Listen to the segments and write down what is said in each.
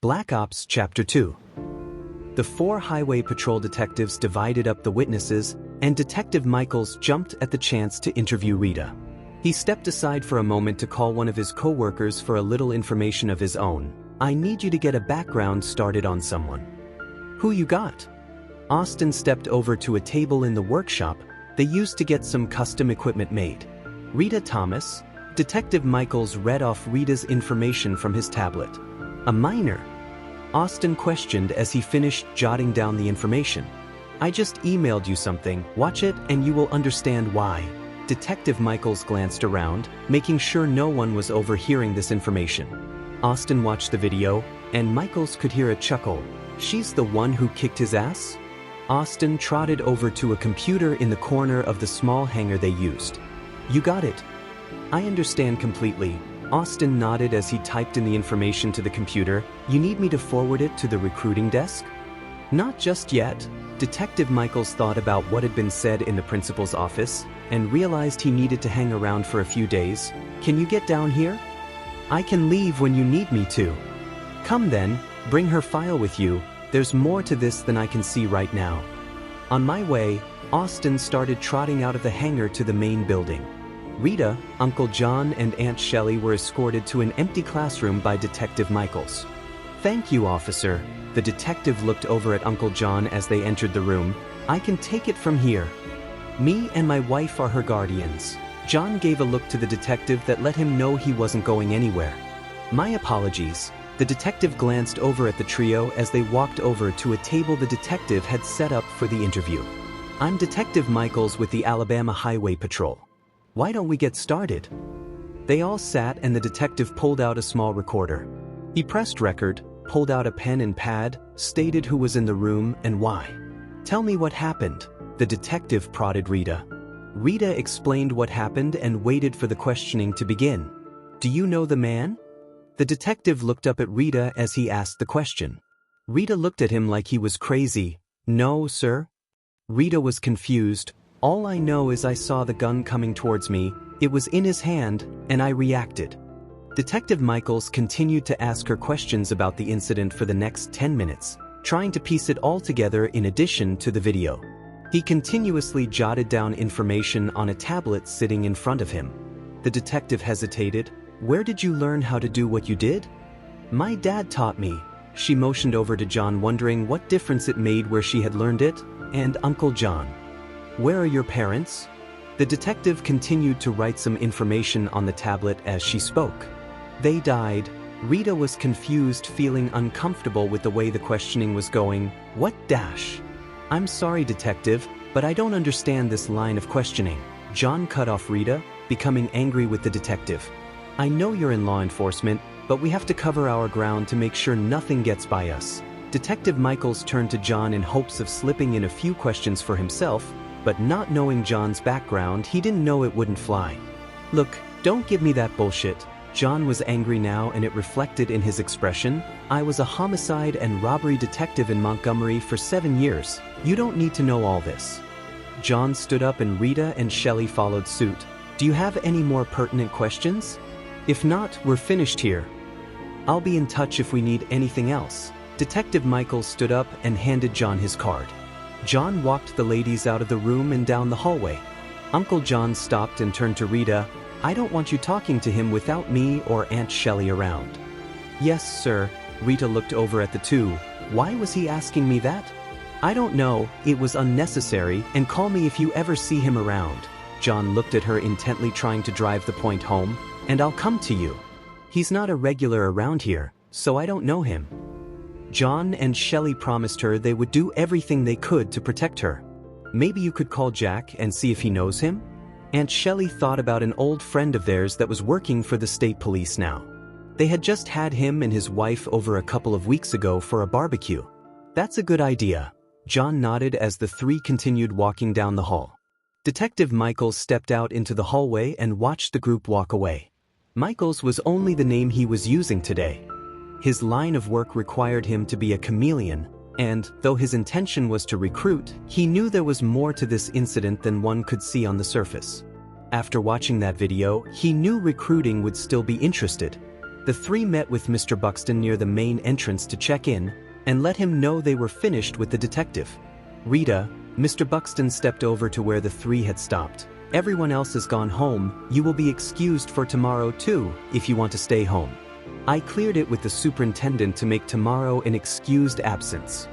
Black Ops Chapter 2. The four highway patrol detectives divided up the witnesses, and Detective Michaels jumped at the chance to interview Rita. He stepped aside for a moment to call one of his co-workers for a little information of his own. "I need you to get a background started on someone." "Who you got?" Austin stepped over to a table in the workshop they used to get some custom equipment made. "Rita Thomas." Detective Michaels read off Rita's information from his tablet. "A minor?" Austin questioned as he finished jotting down the information. "I just emailed you something, watch it and you will understand why." Detective Michaels glanced around, making sure no one was overhearing this information. Austin watched the video, and Michaels could hear a chuckle. "She's the one who kicked his ass?" Austin trotted over to a computer in the corner of the small hangar they used. "You got it." "I understand completely." Austin nodded as he typed in the information to the computer. "You need me to forward it to the recruiting desk?" "Not just yet." Detective Michaels thought about what had been said in the principal's office, and realized he needed to hang around for a few days. "Can you get down here?" "I can leave when you need me to." "Come then, bring her file with you. There's more to this than I can see right now." On my way, Austin started trotting out of the hangar to the main building. Rita, Uncle John and Aunt Shelly were escorted to an empty classroom by Detective Michaels. "Thank you, officer." The detective looked over at Uncle John as they entered the room. "I can take it from here. Me and my wife are her guardians." John gave a look to the detective that let him know he wasn't going anywhere. "My apologies." The detective glanced over at the trio as they walked over to a table the detective had set up for the interview. "I'm Detective Michaels with the Alabama Highway Patrol. Why don't we get started?" They all sat and the detective pulled out a small recorder. He pressed record, pulled out a pen and pad, stated who was in the room and why. "Tell me what happened." The detective prodded Rita. Rita explained what happened and waited for the questioning to begin. "Do you know the man?" The detective looked up at Rita as he asked the question. Rita looked at him like he was crazy. "No, sir." Rita was confused. "All I know is I saw the gun coming towards me, it was in his hand, and I reacted." Detective Michaels continued to ask her questions about the incident for the next 10 minutes, trying to piece it all together in addition to the video. He continuously jotted down information on a tablet sitting in front of him. The detective hesitated. "Where did you learn how to do what you did?" "My dad taught me." She motioned over to John, wondering what difference it made where she had learned it, and Uncle John. "Where are your parents?" The detective continued to write some information on the tablet as she spoke. "They died." Rita was confused, feeling uncomfortable with the way the questioning was going. "What dash?" "I'm sorry, detective, but I don't understand this line of questioning." John cut off Rita, becoming angry with the detective. "I know you're in law enforcement, but we have to cover our ground to make sure nothing gets by us." Detective Michaels turned to John in hopes of slipping in a few questions for himself, but not knowing John's background, he didn't know it wouldn't fly. "Look, don't give me that bullshit." John was angry now and it reflected in his expression. "I was a homicide and robbery detective in Montgomery for 7 years. You don't need to know all this." John stood up and Rita and Shelly followed suit. "Do you have any more pertinent questions? If not, we're finished here. I'll be in touch if we need anything else." Detective Michaels stood up and handed John his card. John walked the ladies out of the room and down the hallway. Uncle John stopped and turned to Rita. "I don't want you talking to him without me or Aunt Shelly around." "Yes, sir." Rita looked over at the two. "Why was he asking me that?" "I don't know, it was unnecessary, and call me if you ever see him around." John looked at her intently, trying to drive the point home. "And I'll come to you. He's not a regular around here, so I don't know him." John and Shelly promised her they would do everything they could to protect her. "Maybe you could call Jack and see if he knows him?" Aunt Shelly thought about an old friend of theirs that was working for the state police now. They had just had him and his wife over a couple of weeks ago for a barbecue. "That's a good idea." John nodded as the three continued walking down the hall. Detective Michaels stepped out into the hallway and watched the group walk away. Michaels was only the name he was using today. His line of work required him to be a chameleon, and, though his intention was to recruit, he knew there was more to this incident than one could see on the surface. After watching that video, he knew recruiting would still be interested. The three met with Mr. Buxton near the main entrance to check in and let him know they were finished with the detective. Rita, Mr. Buxton stepped over to where the three had stopped. Everyone else has gone home. You will be excused for tomorrow too, if you want to stay home. I cleared it with the superintendent to make tomorrow an excused absence.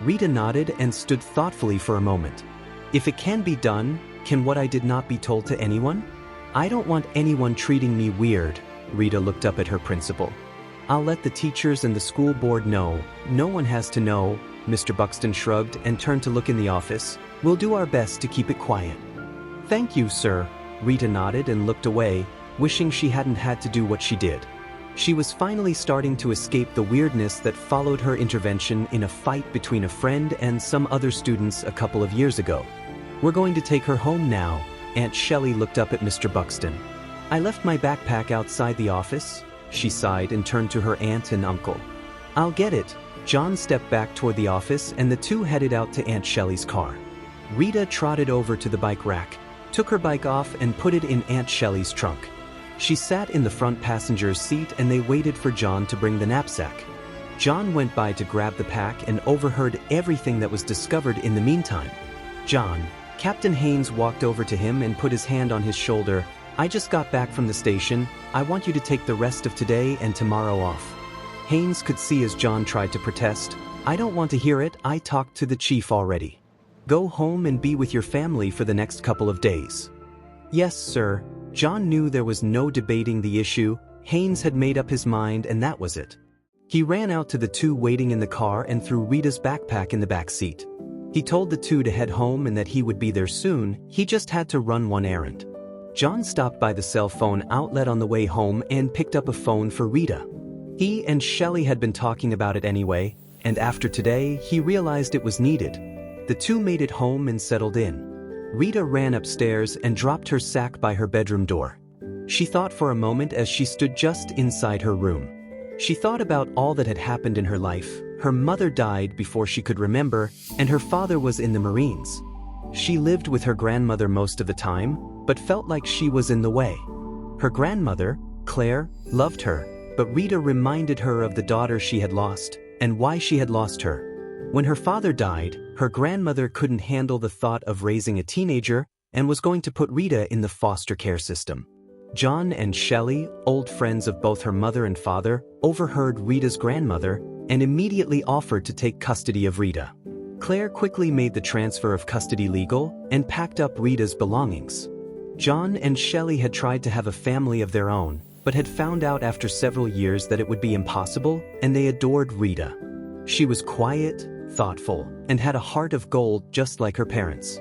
Rita nodded and stood thoughtfully for a moment. If it can be done, can what I did not be told to anyone? I don't want anyone treating me weird. Rita looked up at her principal. I'll let the teachers and the school board know. No one has to know. Mr. Buxton shrugged and turned to look in the office. We'll do our best to keep it quiet. Thank you, sir. Rita nodded and looked away, wishing she hadn't had to do what she did. She was finally starting to escape the weirdness that followed her intervention in a fight between a friend and some other students a couple of years ago. We're going to take her home now. Aunt Shelly looked up at Mr. Buxton. I left my backpack outside the office. She sighed and turned to her aunt and uncle. I'll get it. John stepped back toward the office and the two headed out to Aunt Shelly's car. Rita trotted over to the bike rack, took her bike off and put it in Aunt Shelly's trunk. She sat in the front passenger's seat and they waited for John to bring the knapsack. John went by to grab the pack and overheard everything that was discovered in the meantime. John, Captain Haynes walked over to him and put his hand on his shoulder. I just got back from the station. I want you to take the rest of today and tomorrow off. Haynes could see as John tried to protest. I don't want to hear it. I talked to the chief already. Go home and be with your family for the next couple of days. Yes, sir. John knew there was no debating the issue. Haynes had made up his mind and that was it. He ran out to the two waiting in the car and threw Rita's backpack in the back seat. He told the two to head home and that he would be there soon. He just had to run one errand. John stopped by the cell phone outlet on the way home and picked up a phone for Rita. He and Shelly had been talking about it anyway, and after today, he realized it was needed. The two made it home and settled in. Rita ran upstairs and dropped her sack by her bedroom door. She thought for a moment as she stood just inside her room. She thought about all that had happened in her life. Her mother died before she could remember, and her father was in the Marines. She lived with her grandmother most of the time, but felt like she was in the way. Her grandmother, Claire, loved her, but Rita reminded her of the daughter she had lost, and why she had lost her. When her father died, her grandmother couldn't handle the thought of raising a teenager and was going to put Rita in the foster care system. John and Shelly, old friends of both her mother and father, overheard Rita's grandmother and immediately offered to take custody of Rita. Claire quickly made the transfer of custody legal and packed up Rita's belongings. John and Shelly had tried to have a family of their own, but had found out after several years that it would be impossible, and they adored Rita. She was quiet, thoughtful, and had a heart of gold just like her parents.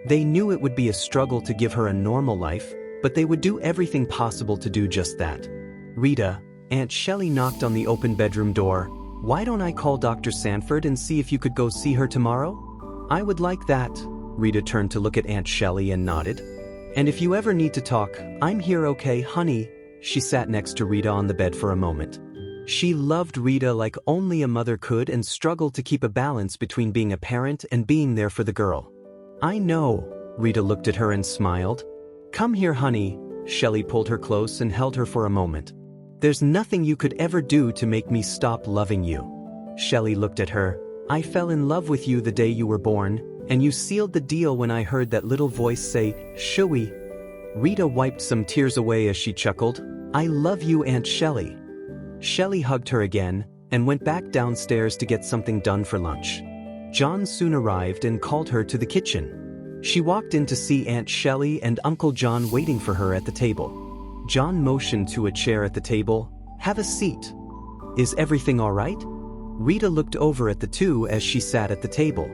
They knew it would be a struggle to give her a normal life, but they would do everything possible to do just that. Rita, Aunt Shelly knocked on the open bedroom door. Why don't I call Dr. Sanford and see if you could go see her tomorrow? I would like that. Rita turned to look at Aunt Shelly and nodded. And if you ever need to talk, I'm here, okay, honey? She sat next to Rita on the bed for a moment. She loved Rita like only a mother could and struggled to keep a balance between being a parent and being there for the girl. I know. Rita looked at her and smiled. Come here, honey. Shelly pulled her close and held her for a moment. There's nothing you could ever do to make me stop loving you. Shelly looked at her. I fell in love with you the day you were born, and you sealed the deal when I heard that little voice say, Shooey. Rita wiped some tears away as she chuckled. I love you, Aunt Shelly. Shelly hugged her again and went back downstairs to get something done for lunch. John soon arrived and called her to the kitchen. She walked in to see Aunt Shelly and Uncle John waiting for her at the table. John motioned to a chair at the table. Have a seat. Is everything all right? Rita looked over at the two as she sat at the table.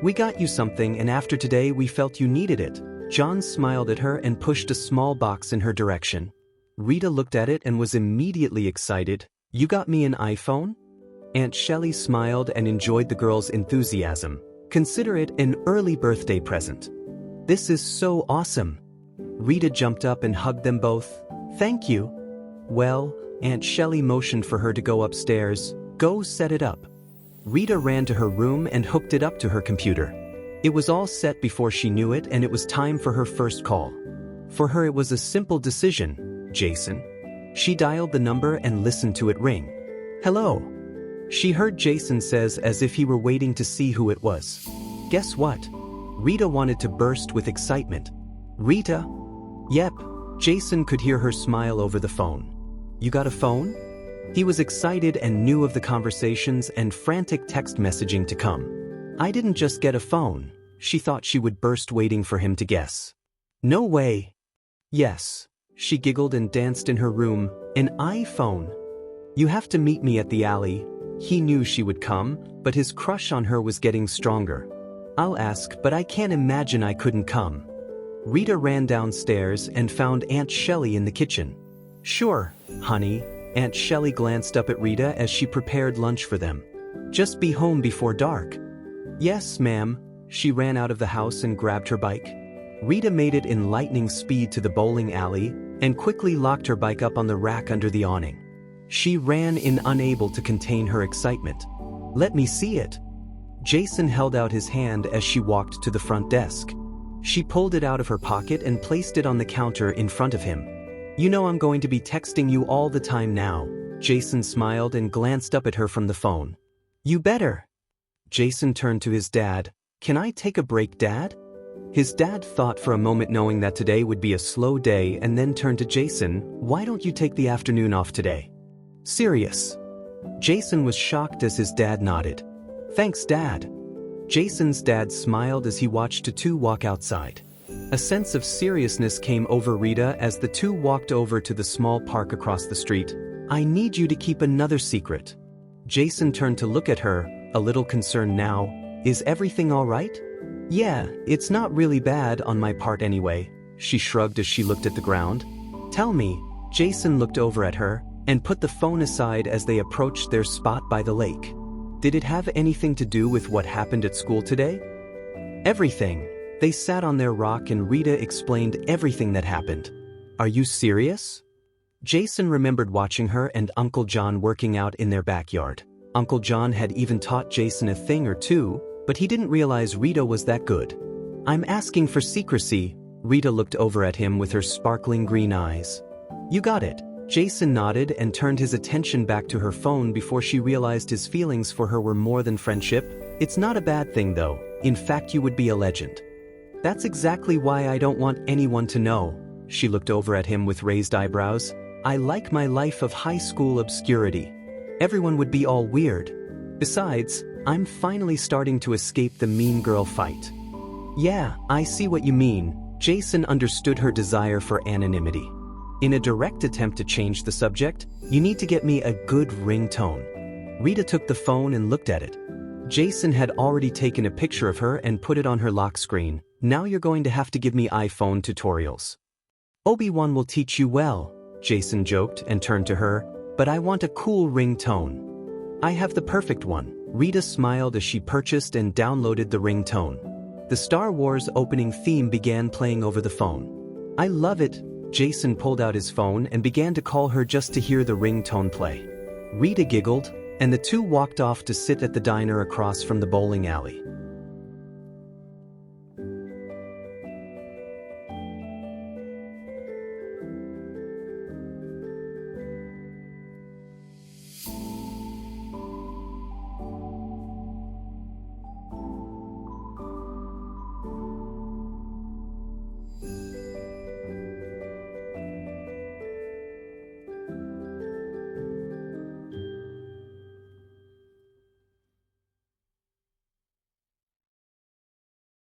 We got you something, and after today we felt you needed it. John smiled at her and pushed a small box in her direction. Rita looked at it and was immediately excited. You got me an iPhone? Aunt Shelly smiled and enjoyed the girl's enthusiasm. Consider it an early birthday present. This is so awesome. Rita jumped up and hugged them both. Thank you. Well, Aunt Shelly motioned for her to go upstairs. Go set it up. Rita ran to her room and hooked it up to her computer. It was all set before she knew it, and it was time for her first call. For her it was a simple decision. Jason. She dialed the number and listened to it ring. "Hello," she heard Jason says as if he were waiting to see who it was. Guess what? Rita wanted to burst with excitement. "Rita?" "Yep." Jason could hear her smile over the phone. "You got a phone?" He was excited and knew of the conversations and frantic text messaging to come. "I didn't just get a phone," she thought she would burst, waiting for him to guess. "No way." "Yes." She giggled and danced in her room. "An iPhone." "You have to meet me at the alley." He knew she would come, but his crush on her was getting stronger. "I'll ask, but I can't imagine I couldn't come." Rita ran downstairs and found Aunt Shelly in the kitchen. "Sure, honey." Aunt Shelly glanced up at Rita as she prepared lunch for them. "Just be home before dark." "Yes, ma'am." She ran out of the house and grabbed her bike. Rita made it in lightning speed to the bowling alley and quickly locked her bike up on the rack under the awning. She ran in, unable to contain her excitement. "Let me see it." Jason held out his hand as she walked to the front desk. She pulled it out of her pocket and placed it on the counter in front of him. "You know I'm going to be texting you all the time now." Jason smiled and glanced up at her from the phone. "You better." Jason turned to his dad. "Can I take a break, Dad?" His dad thought for a moment, knowing that today would be a slow day, and then turned to Jason. "Why don't you take the afternoon off today?" "Serious?" Jason was shocked as his dad nodded. "Thanks, Dad." Jason's dad smiled as he watched the two walk outside. A sense of seriousness came over Rita as the two walked over to the small park across the street. "I need you to keep another secret." Jason turned to look at her, a little concerned now. "Is everything all right?" "Yeah, it's not really bad on my part anyway," she shrugged as she looked at the ground. "Tell me." Jason looked over at her and put the phone aside as they approached their spot by the lake. "Did it have anything to do with what happened at school today?" "Everything." They sat on their rock and Rita explained everything that happened. "Are you serious?" Jason remembered watching her and Uncle John working out in their backyard. Uncle John had even taught Jason a thing or two, but he didn't realize Rita was that good. "I'm asking for secrecy." Rita looked over at him with her sparkling green eyes. "You got it." Jason nodded and turned his attention back to her phone before she realized his feelings for her were more than friendship. "It's not a bad thing though. In fact, you would be a legend." "That's exactly why I don't want anyone to know." She looked over at him with raised eyebrows. "I like my life of high school obscurity. Everyone would be all weird. Besides, I'm finally starting to escape the mean girl fight." "Yeah, I see what you mean." Jason understood her desire for anonymity. In a direct attempt to change the subject, "You need to get me a good ringtone." Rita took the phone and looked at it. Jason had already taken a picture of her and put it on her lock screen. "Now you're going to have to give me iPhone tutorials." "Obi-Wan will teach you well," Jason joked and turned to her. "But I want a cool ringtone." "I have the perfect one." Rita smiled as she purchased and downloaded the ringtone. The Star Wars opening theme began playing over the phone. "I love it." Jason pulled out his phone and began to call her just to hear the ringtone play. Rita giggled, and the two walked off to sit at the diner across from the bowling alley.